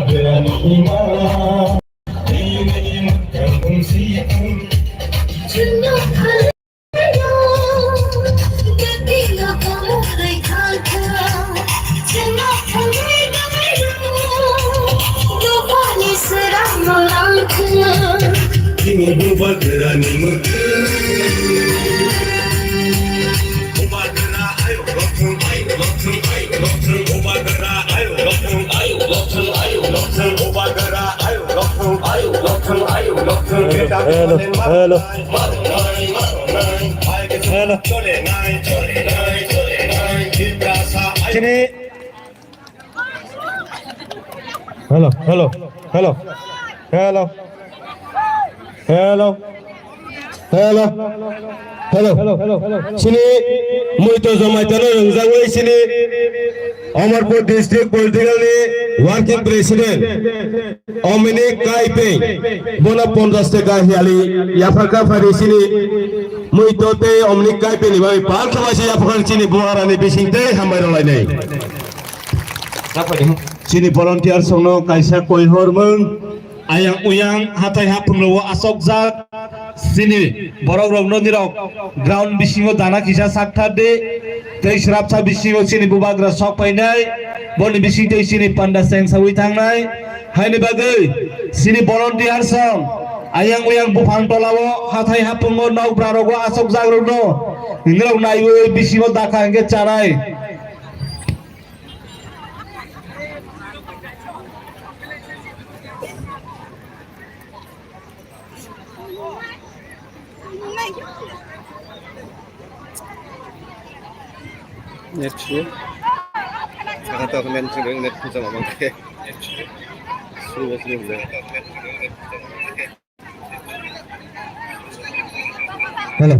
Hello. Sini. Hello. Hello. Hello. Hello. Hello. Hello. Hello. Hello. Sini. Muito Zomaitano Zangway sini. Amarpur District Political Working President Omini Kaipe Bona Pondaste Gahiali Yafaka Farisini Muitote Omni Kaipe Nibai Palkamashi Yafakan Chini Buharani Bishinte Hamarolane Chini volunteer Sono Kaisa Koi Hormon Ayang Uyang Hatai Hapuno Asok Zak Sini Borok Nondirok Ground Bishingo Dana Kisha Saktade Tei Shrapsa Bishingo Chini Bubagra Sok Painai Boni Bishinte Chini Panda Seng Sawi Tangnai Haini Bagai Sini volunteer Song Ayang Uyang Bupang Tolawo Hatai Hapungo Nau Brarogo Asok Zagruno Ngrau Naiwe Bishingo Daka Nge Charai Net chứ Karena tahu net sering net bisa ngomong kayak sudah Hello.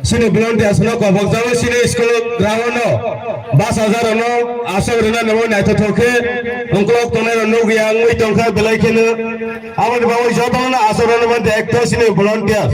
Sini belum dia sudah kau bawa sini sekolah ground no, bas azar no, asal rena no naik tu thoke, ungkau koner no yang wih tongkar belai kena, awak bawa jauh na asal rena mana ekta sini volunteer,